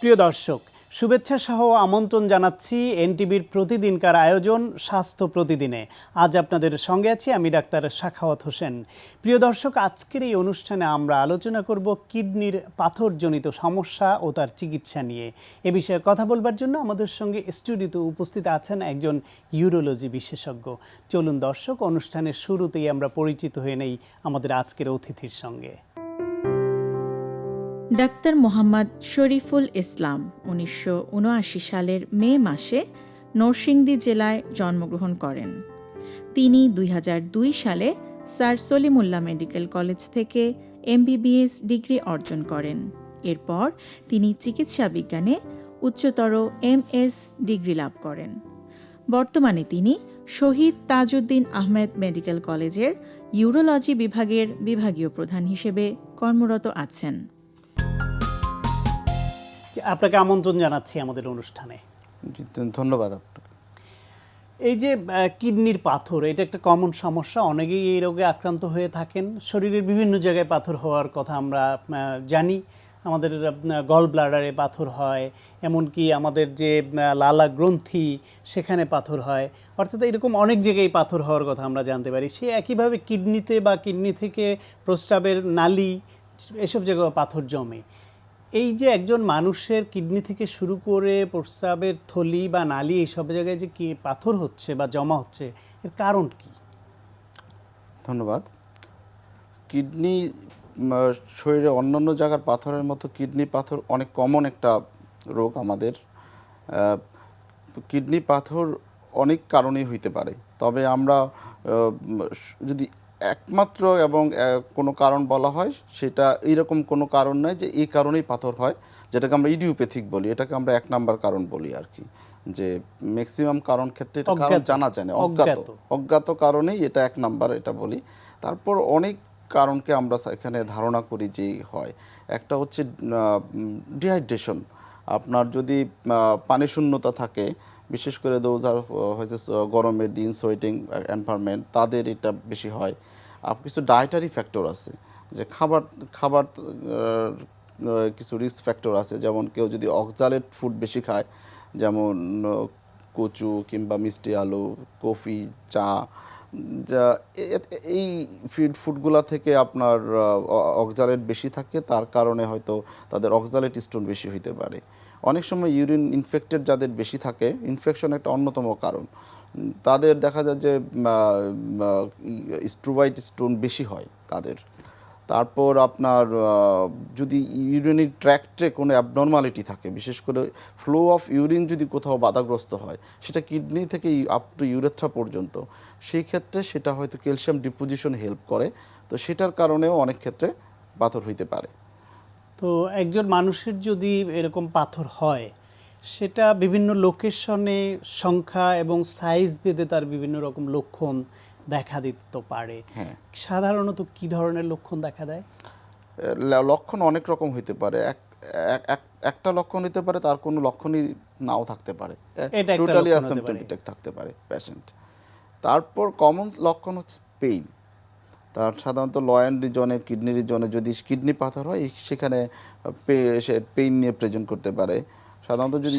প্রিয় দর্শক, শুভেচ্ছা সহ আমন্ত্রণ জানাচ্ছি এনটিভির প্রতিদিনকার আয়োজন স্বাস্থ্য প্রতিদিনে। আজ আপনাদের সঙ্গে আছি আমি ডাক্তার সাখাওয়াত হোসেন। প্রিয় দর্শক, আজকের এই অনুষ্ঠানে আমরা আলোচনা করব কিডনির পাথরজনিত সমস্যা ও তার চিকিৎসা নিয়ে। এ বিষয়ে কথা বলবার জন্য আমাদের সঙ্গে স্টুডিওতে উপস্থিত আছেন একজন ইউরোলজি বিশেষজ্ঞ। চলুন দর্শক, অনুষ্ঠানের শুরুতেই আমরা পরিচিত হয়ে নেই আমাদের আজকের অতিথির সঙ্গে। ডাক্তার মোহাম্মদ শরীফুল ইসলাম ১৯৭৯ সালের মে মাসে নরসিংদী জেলায় জন্মগ্রহণ করেন। তিনি ২০০২ সালে স্যার সলিমুল্লাহ মেডিকেল কলেজ থেকে এমবিবিএস ডিগ্রি অর্জন করেন। এরপর তিনি চিকিৎসা বিজ্ঞানে উচ্চতর এমএস ডিগ্রি লাভ করেন। বর্তমানে তিনি শহীদ তাজউদ্দিন আহমেদ মেডিকেল কলেজের ইউরোলজি বিভাগের বিভাগীয় প্রধান হিসেবে কর্মরত আছেন। আপনাকে আমন্ত্রণ জানাচ্ছি আমাদের অনুষ্ঠানে। ধন্যবাদ আপনাকে। এই যে কিডনির পাথর, এটা একটা কমন সমস্যা, অনেকেই এই রোগে আক্রান্ত হয়ে থাকেন। শরীরের বিভিন্ন জায়গায় পাথর হওয়ার কথা আমরা জানি। আমাদের গল ব্লাডারে পাথর হয়, এমনকি আমাদের যে লালা গ্রন্থি সেখানে পাথর হয়, অর্থাৎ এরকম অনেক জায়গায় পাথর হওয়ার কথা আমরা জানতে পারি। সে একইভাবে কিডনিতে বা কিডনি থেকে প্রস্রাবের নালী, এসব জায়গায় পাথর জমে। এই যে একজন মানুষের কিডনি থেকে শুরু করে প্রস্রাবের থলি বা নালী, এইসব জায়গায় যে কি পাথর হচ্ছে বা জমা হচ্ছে, এর কারণ কি? ধন্যবাদ। কিডনি শরীরে অন্যান্য জায়গার পাথরের মতো কিডনি পাথর অনেক কমন একটা রোগ আমাদের। কিডনি পাথর অনেক কারণেই হইতে পারে, তবে আমরা যদি একমাত্র এবং কোনো কারণ বলা হয়, সেটা এইরকম কোনো কারণ নয় যে এই কারণেই পাথর হয়, যেটাকে আমরা ইডিওপ্যাথিক বলি। এটাকে আমরা এক নাম্বার কারণ বলি আর কি, যে ম্যাক্সিমাম কারণ ক্ষেত্রে এটা কারণ জানা যায় না, অজ্ঞাত কারণেই এটা এক নাম্বার এটা বলি। তারপর অনেক কারণকে আমরা এখানে ধারণা করি যে হয়। একটা হচ্ছে ডিহাইড্রেশন। আপনার যদি পানি শূন্যতা থাকে, বিশেষ করে দোজার হয়েছে গরমের দিন, সোয়েটিং এনভায়রনমেন্ট, তাদের এটা বেশি হয়। আর কিছু ডায়েটারি ফ্যাক্টর আছে, যে খাবার কিছু রিস্ক ফ্যাক্টর আছে। যেমন কেউ যদি অক্সালেট ফুড বেশি খায়, যেমন কচু কিংবা মিষ্টি আলু, কফি, চা, এই ফুডগুলা থেকে আপনার অক্সালেট বেশি থাকে, তার কারণে হয়তো তাদের অক্সালেট স্টোন বেশি হইতে পারে। অনেক সময় ইউরিন ইনফেক্টেড যাদের বেশি থাকে, ইনফেকশন একটা অন্যতম কারণ, তাদের দেখা যায় যে স্ট্রোভাইট স্টোন বেশি হয় তাদের। তারপর আপনার যদি ইউরিনারি ট্র্যাক্টে কোনো অ্যাবনর্মালিটি থাকে, বিশেষ করে ফ্লো অফ ইউরিন যদি কোথাও বাধাগ্রস্ত হয়, সেটা কিডনি থেকে আপ টু ইউরেথ্রা পর্যন্ত, সেই ক্ষেত্রে সেটা হয়তো ক্যালসিয়াম ডিপোজিশন হেল্প করে, তো সেটার কারণেও অনেক ক্ষেত্রে পাথর হইতে পারে। তো একজন মানুষের যদি এরকম পাথর হয়, সেটা বিভিন্ন লোকেশনে সংখ্যা এবং সাইজ ভেদে তার বিভিন্ন রকম লক্ষণ দেখা দিতে পারে। হ্যাঁ, সাধারণত কি ধরনের লক্ষণ দেখা দেয়? লক্ষণ অনেক রকম হইতে পারে। একটা লক্ষণ হইতে পারে, তার কোনো লক্ষণই নাও থাকতে পারে, টোটালি অ্যাসিম্পটোমেটিক থাকতে পারে পেশেন্ট। তারপর কমন লক্ষণ হচ্ছে পেইন। তার সাধারণত লয়েন রিজনে, কিডনি রিজনে যদি কিডনি পাথর হয়, সেখানে পেইন নিয়ে প্রেজেন্ট করতে পারে।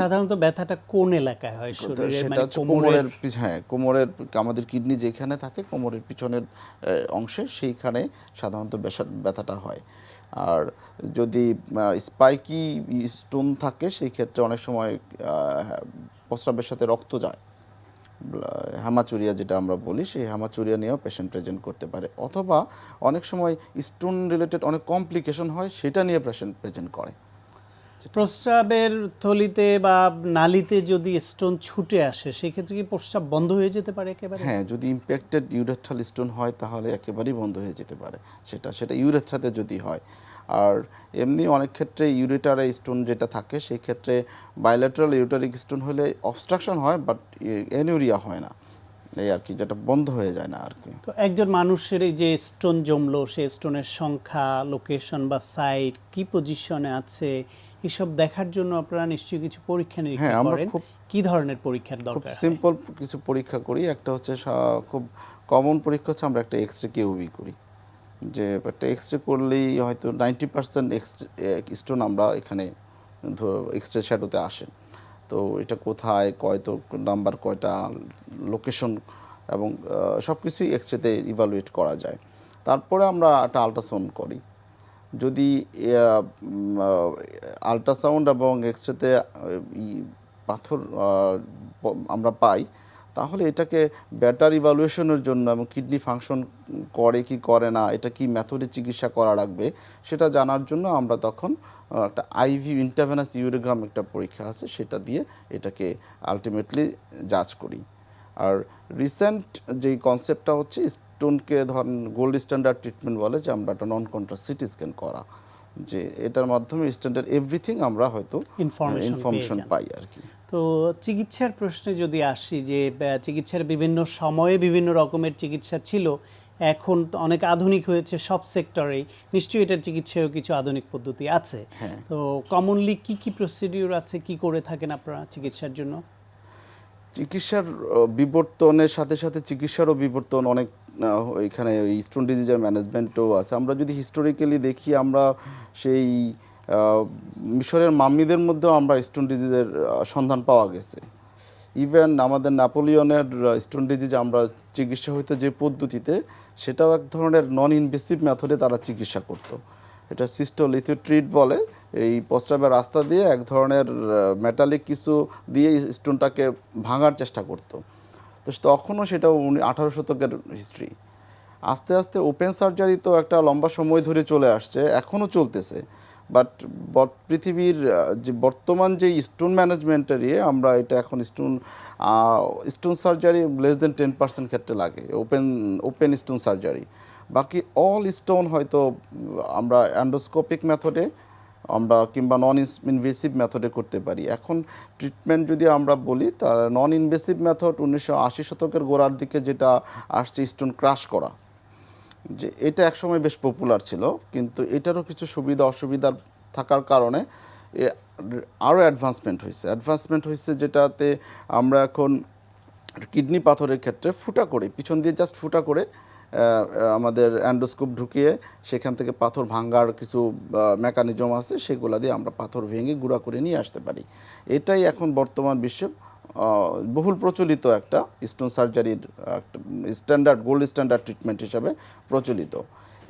সাধারণত ব্যথাটা কোন এলাকায় হয় শরীরে? সেটা হচ্ছে কোমরের, হ্যাঁ, কোমরের, আমাদের কিডনি যেখানে থাকে কোমরের পিছনের অংশে, সেইখানে সাধারণত ব্যথাটা হয়। আর যদি স্পাইকি স্টোন থাকে, সেই ক্ষেত্রে অনেক সময় প্রস্রাবের সাথে রক্ত যায়, হ্যামাচুরিয়া যেটা আমরা বলি, সেই হ্যামাচুরিয়া নিয়েও পেশেন্ট প্রেজেন্ট করতে পারে। অথবা অনেক সময় স্টোন রিলেটেড অনেক কমপ্লিকেশন হয়, সেটা নিয়ে পেশেন্ট প্রেজেন্ট করে। প্রস্রাবের থলিতে বা নালীতে যদি স্টোন ছুটে আসে, সেক্ষেত্রে কি প্রস্রাব বন্ধ হয়ে যেতে পারে একেবারে? হ্যাঁ, যদি ইম্প্যাক্টেড ইউরেথ্রাল স্টোন হয়, তাহলে একেবারেই বন্ধ হয়ে যেতে পারে সেটা ইউরেথ্রাতে যদি হয়। আর এমনি অনেক ক্ষেত্রে ইউরেটারে স্টোন যেটা থাকে, সেই ক্ষেত্রে বাইলেটারাল ইউরেটারিক স্টোন হলে অবস্ট্রাকশন হয়, বাট অ্যানিউরিয়া হয় না, এই আর কি, যেটা বন্ধ হয়ে যায় না আর কি। তো একজন মানুষের এই যে স্টোন জমলো, সেই স্টোনের সংখ্যা, লোকেশন বা সাইট, কি পজিশনে আছে, এসব দেখার জন্য আপনারা নিশ্চয়ই কিছু পরীক্ষা নিরীক্ষা করেন। কি ধরনের পরীক্ষার দরকার? খুব সিম্পল কিছু পরীক্ষা করি। একটা হচ্ছে খুব কমন পরীক্ষা হচ্ছে আমরা একটা এক্সরে কিউবি করি, যে একটা এক্সরে করলেই হয়তো 90% স্টোন আমরা এখানে এক্স রে শ্যাডোতে আসেন। তো এটা কোথায়, নাম্বার কয়টা, লোকেশন এবং সব কিছুই এক্স রেতে ইভালুয়েট করা যায়। তারপরে আমরা একটা আল্ট্রাসাউন্ড করি। যদি আল্ট্রাসাউন্ড এবং এক্স রেতে পাথর আমরা পাই, তাহলে এটাকে বেটার ইভালুয়েশনের জন্য এবং কিডনি ফাংশন করে কি করে না, এটা কি মেথডে চিকিৎসা করা লাগবে সেটা জানার জন্য আমরা তখন একটা আইভি ইন্টারভেনাস ইউরোগ্রাম একটা পরীক্ষা আছে, সেটা দিয়ে এটাকে আলটিমেটলি জাজ করি। আর রিসেন্ট যেই কনসেপ্টটা হচ্ছে স্টোনকে ধরেন গোল্ড স্ট্যান্ডার্ড ট্রিটমেন্ট বলে, যে আমরা একটা নন কন্ট্রাস্ট সিটি স্ক্যান করা, যে এটার মাধ্যমে স্ট্যান্ডার্ড এভরিথিং আমরা হয়তো ইনফরমেশন পাই আর কি। তো চিকিৎসার প্রশ্নে যদি আসি, যে চিকিৎসার বিভিন্ন সময়ে বিভিন্ন রকমের চিকিৎসা ছিল, এখন তো অনেক আধুনিক হয়েছে সব সেক্টরেই, নিশ্চয়ই এটার চিকিৎসায়ও কিছু আধুনিক পদ্ধতি আছে। তো কমনলি কি কি প্রসিডিউর আছে, কি করে থাকেন আপনারা চিকিৎসার জন্য? চিকিৎসার বিবর্তনের সাথে সাথে চিকিৎসারও বিবর্তন অনেক, এখানে স্টোন ডিজিজের ম্যানেজমেন্টও আছে। আমরা যদি হিস্টোরিক্যালি দেখি, আমরা সেই মিশরের মাম্মিদের মধ্যেও আমরা স্টোন ডিজিজের সন্ধান পাওয়া গেছে। ইভেন আমাদের নেপোলিয়নের স্টোন ডিজিজ আমরা চিকিৎসা হইতো যে পদ্ধতিতে, সেটাও এক ধরনের নন ইনভেসিভ মেথডে তারা চিকিৎসা করতো। এটা সিস্টোলিথোট্রিট বলে। এই প্রস্রাবের রাস্তা দিয়ে এক ধরনের মেটালিক কিছু দিয়ে স্টোনটাকে ভাঙার চেষ্টা করতো। তো তখনও সেটা 18 শতকের হিস্ট্রি। আস্তে আস্তে ওপেন সার্জারি তো একটা লম্বা সময় ধরে চলে আসছে, এখনও চলতেছে। বাট পৃথিবীর যে বর্তমান যে স্টোন ম্যানেজমেন্টের আমরা এটা এখন স্টোন সার্জারি লেস দেন 10% ক্ষেত্রে লাগে, ওপেন স্টোন সার্জারি। বাকি অল স্টোন হয়তো আমরা অ্যান্ডোস্কোপিক মেথডে আমরা কিংবা নন ইনভেসিভ মেথডে করতে পারি। এখন ট্রিটমেন্ট যদি আমরা বলি, তার নন ইনভেসিভ মেথড 1980 শতকের গোড়ার দিকে যেটা আসছে, স্টোন ক্রাশ করা, যে এটা একসময় বেশ পপুলার ছিল, কিন্তু এটারও কিছু সুবিধা অসুবিধা থাকার কারণে আরও অ্যাডভান্সমেন্ট হয়েছে, যেটাতে আমরা এখন কিডনি পাথরের ক্ষেত্রে ফুটা করে, পিছন দিয়ে জাস্ট ফুটা করে আমাদের অ্যান্ডোস্কোপ ঢুকিয়ে সেখান থেকে পাথর ভাঙার কিছু মেকানিজম আছে, সেগুলো দিয়ে আমরা পাথর ভেঙে গুঁড়া করে নিয়ে আসতে পারি। এটাই এখন বর্তমান বিশ্বে বহুল প্রচলিত একটা স্টোন সার্জারির স্ট্যান্ডার্ড, গোল্ড স্ট্যান্ডার্ড ট্রিটমেন্ট হিসাবে প্রচলিত।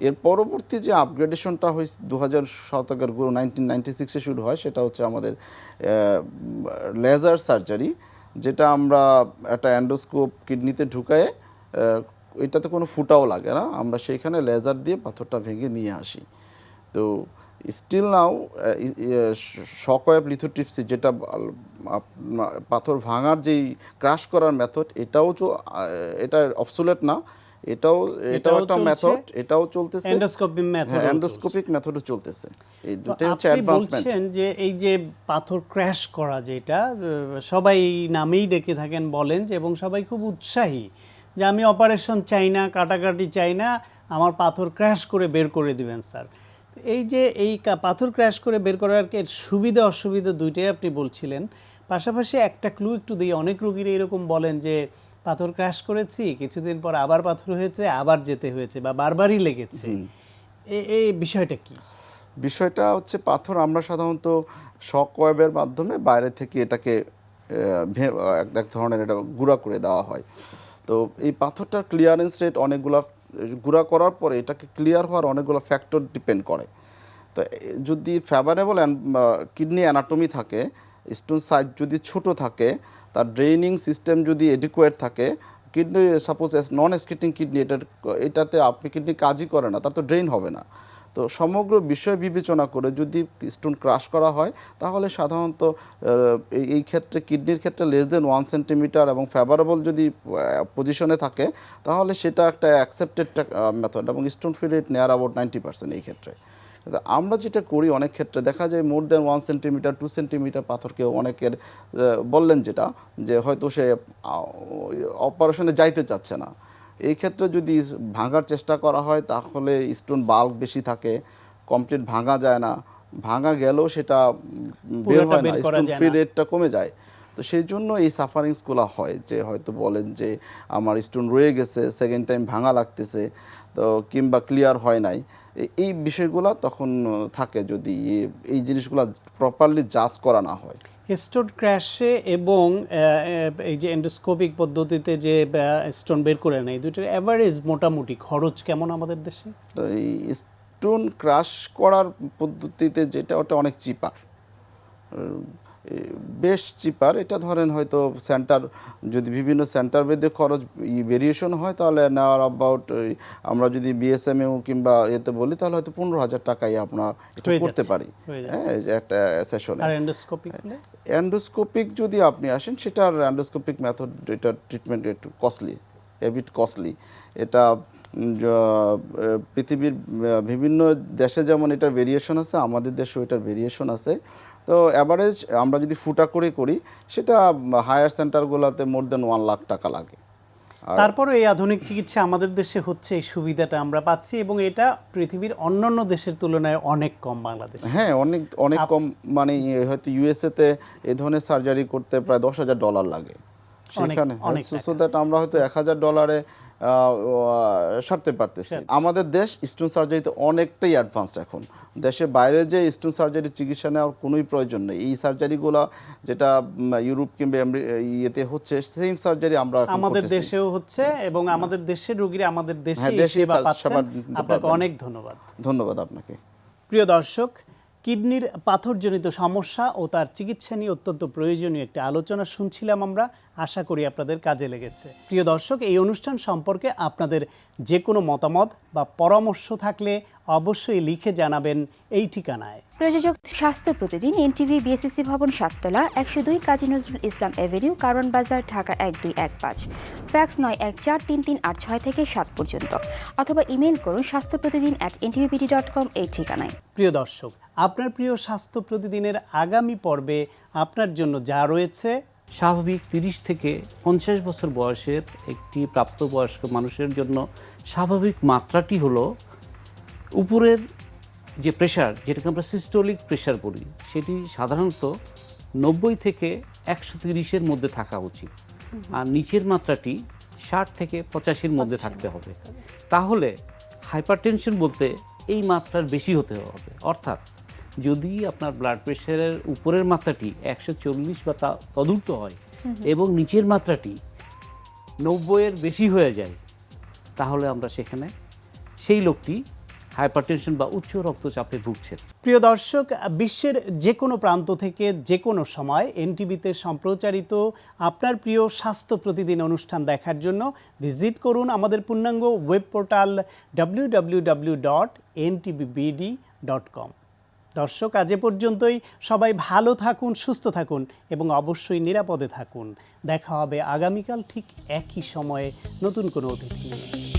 এর পরবর্তী যে আপগ্রেডেশনটা হয়েছে 2000 শতকের 1996-এ শুরু হয়, সেটা হচ্ছে আমাদের লেজার সার্জারি, যেটা আমরা একটা অ্যান্ডোস্কোপ কিডনিতে ঢুকায়ে, এটাতে কোনো ফুটাও লাগে না, আমরা সেইখানে লেজার দিয়ে পাথরটা ভেঙে নিয়ে আসি। তো স্টিল নাও শকওয়েভ লিথোট্রিপসি, যেটা পাথর ভাঙার যেই ক্রাশ করার মেথড, এটা অবসোলেট না, এটাও একটা মেথড, এটাও চলতেছে, এন্ডোস্কোপিক মেথডও চলতেছে। এই দুটোই হচ্ছে অ্যাডভান্সমেন্ট। বলছেন যে এই যে পাথর ক্র্যাশ করা, যেটা সবাই নামেই ডেকে থাকেন, বলেন যে, এবং সবাই খুব উৎসাহী যে আমি অপারেশন চাই না, কাটাকাটি চাই না, আমার পাথর ক্র্যাশ করে বের করে দিবেন স্যার। এই যে এই পাথর ক্র্যাশ করে বের করার সুবিধা অসুবিধা দুইটাই আপনি বলছিলেন, পাশাপাশি একটা ক্লু একটু দিই, অনেক রোগীরা এরকম বলেন যে পাথর ক্র্যাশ করেছি, কিছুদিন পর আবার পাথর হয়েছে, আবার যেতে হয়েছে, বা বারবারই লেগেছে। এই বিষয়টা কি? বিষয়টা হচ্ছে, পাথর আমরা সাধারণত শকওয়েভের মাধ্যমে বাইরে থেকে এটাকে এক ধরনের এটা গুঁড়া করে দেওয়া হয়। তো এই পাথরটার ক্লিয়ারেন্স রেট অনেকগুলো, গুঁড়া করার পরে এটাকে ক্লিয়ার হওয়ার অনেকগুলো ফ্যাক্টর ডিপেন্ড করে। তো যদি ফেভারেবল কিডনি অ্যানাটমি থাকে, স্টোন সাইজ যদি ছোট থাকে, তার ড্রেইনিং সিস্টেম যদি এডিকুয়েট থাকে, কিডনি সাপোজ নন এক্সক্রিটিং কিডনি, এটাতে আপনি কিডনি কাজই করে না, তা তো ড্রেইন হবে না। তো সমগ্র বিষয় বিবেচনা করে যদি স্টোন ক্রাশ করা হয়, তাহলে সাধারণত এই ক্ষেত্রে কিডনির ক্ষেত্রে লেস দেন 1 সেন্টিমিটার এবং ফেভারেবল যদি পজিশনে থাকে, তাহলে সেটা একটা অ্যাকসেপ্টেড মেথড, এবং স্টোন ফ্রি রেট নেয়ার অ্যাবাউট 90% এই ক্ষেত্রে। আমরা যেটা করি, অনেক ক্ষেত্রে দেখা যায় মোর দেন 1 সেন্টিমিটার 2 সেন্টিমিটার পাথরকেও অনেকের বললেন যেটা, যে হয়তো সে অপারেশনে যাইতে চাচ্ছে না। এই ক্ষেত্রে যদি ভাঙার চেষ্টা করা হয়, তাহলে স্টোন বাল্ক বেশি থাকে, কমপ্লিট ভাঙা যায় না, ভাঙা গেলেও সেটা বের হয় না, স্টোন ফ্রি রেটটা কমে যায়। তো সেই জন্য এই সাফারিংসগুলো হয়, যে হয়তো বলেন যে আমার স্টোন রয়ে গেছে, সেকেন্ড টাইম ভাঙা লাগতেছে, তো কিংবা ক্লিয়ার হয় নাই। এই বিষয়গুলো তখন থাকে যদি এই জিনিসগুলো প্রপারলি জাজ করা না হয়। স্টোন ক্র্যাশে এবং এই যে এন্ডোস্কোপিক পদ্ধতিতে যে স্টোন বের করে নেয়, দুইটার অ্যাভারেজ মোটামুটি খরচ কেমন আমাদের দেশে? তো এই স্টোন ক্রাশ করার পদ্ধতিতে যেটা ওটা অনেক চিপার, বেশ চিপার। এটা ধরেন হয়তো সেন্টার, যদি বিভিন্ন সেন্টার ভেদে খরচ ভেরিয়েশন হয় তাহলে নেওয়ার অ্যাবাউট, আমরা যদি বিএসএমইউ কিংবা এতে বলি তাহলে হয়তো 15,000 টাকায় আমরা এটা হয়ে করতে যাচ্ছে, পারি হয়ে হ্যাঁ একটা সেশনে। আর এন্ডোস্কোপিক হলে এন্ডোস্কোপিক যদি আপনি আসেন, সেটার এন্ডোস্কোপিক মেথড, এটা ট্রিটমেন্ট একটু কস্টলি, এবিট কস্টলি। এটা পৃথিবীর বিভিন্ন দেশে যেমন এটার ভেরিয়েশন আছে, আমাদের দেশেও এটার ভেরিয়েশন আছে। তো অ্যাভারেজ আমরা যদি ফুটা করে করি, সেটা হায়ার সেন্টারগুলোতে মোর দেন 1 লাখ টাকা লাগে। তারপরে এই আধুনিক চিকিৎসা আমাদের দেশে হচ্ছে, এই সুবিধাটা আমরা পাচ্ছি এবং এটা পৃথিবীর অন্যান্য দেশের তুলনায় অনেক কম বাংলাদেশে। হ্যাঁ, অনেক অনেক কম। মানে হয়তো ইউএসএতে এই ধরনের সার্জারি করতে প্রায় $10,000 লাগে সেখানে, সো দ্যাট আমরা হয়তো $1,000 সারতে পারতেছি। আমাদের দেশ স্টোন সার্জারিতে অনেকটাই অ্যাডভান্সড এখন। দেশের বাইরে যে স্টোন সার্জারি চিকিৎসা নেওয়ার কোনোই প্রয়োজন নেই। এই সার্জারিগুলো যেটা ইউরোপ কিংবা ইয়েতে হচ্ছে, সেম সার্জারি আমরা এখন আমাদের করতেছি। দেশেও হচ্ছে এবং আমাদের দেশের রোগীরা আমাদের দেশে হ্যাঁ, দেশেই সেবা সেবা পাচ্ছেন। নিতে আপনাকে পারবেন। অনেক ধন্যবাদ। ধন্যবাদ আপনাকে। প্রিয় দর্শক, কিডনির পাথরজনিত সমস্যা ও তার চিকিৎসা নিয়ে অত্যন্ত প্রয়োজনীয় একটি আলোচনা শুনছিলাম আমরা। আশা করি আপনাদের কাজে লেগেছে। প্রিয় দর্শক, এই অনুষ্ঠান সম্পর্কে আপনাদের যে কোনো মতামত বা পরামর্শ থাকলে অবশ্যই লিখে জানাবেন এই ঠিকানায়। প্রযোজক স্বাস্থ্য প্রতিদিন, এনটিভি, বিএসসি ভবন, 7 তলা, 102 কাজী নজরুল ইসলাম এভিনিউ, কারওয়ান বাজার, ঢাকা 1215। ফ্যাক্স 914338 থেকে 7 পর্যন্ত, অথবা ইমেইল করুন স্বাস্থ্যপ্রতিদিন@ntvpt.com এই ঠিকানায়। প্রিয় দর্শক, আপনার প্রিয় স্বাস্থ্য প্রতিদিনের আগামী পর্বে আপনার জন্য যা রয়েছে, স্বাভাবিক 30 থেকে 50 বছর বয়সের একটি প্রাপ্তবয়স্ক মানুষের জন্য স্বাভাবিক মাত্রাটি হলো উপরের যে প্রেশার, যেটাকে আমরা সিস্টোলিক প্রেশার বলি, সেটি সাধারণত 90 থেকে 130-এর মধ্যে থাকা উচিত। আর নিচের মাত্রাটি 60 থেকে 85-এর মধ্যে থাকতে হবে। তাহলে হাইপারটেনশন বলতে এই মাত্রার বেশি হতে হবে। অর্থাৎ যদি আপনার ব্লাড প্রেশারের উপরের মাত্রাটি 140 বা তদূর্ধ্ব হয় এবং নিচের মাত্রাটি 90-এর বেশি হয়ে যায়, তাহলে আমরা সেখানে সেই লোকটি হাইপারটেনশন বা উচ্চ রক্তচাপে ভুগছেন। প্রিয় দর্শক, বিশ্বের যে কোনো প্রান্ত থেকে যে কোনো সময় এনটিভিতে সম্প্রচারিত আপনার প্রিয় স্বাস্থ্য প্রতিদিন অনুষ্ঠান দেখার জন্য ভিজিট করুন আমাদের পূর্ণাঙ্গ ওয়েব পোর্টাল www.ntvbd.com। দর্শক, আজ এ পর্যন্তই। সবাই ভালো থাকুন, সুস্থ থাকুন এবং অবশ্যই নিরাপদে থাকুন। দেখা হবে আগামীকাল ঠিক একই সময়ে নতুন কোনো অতিথি নিয়ে।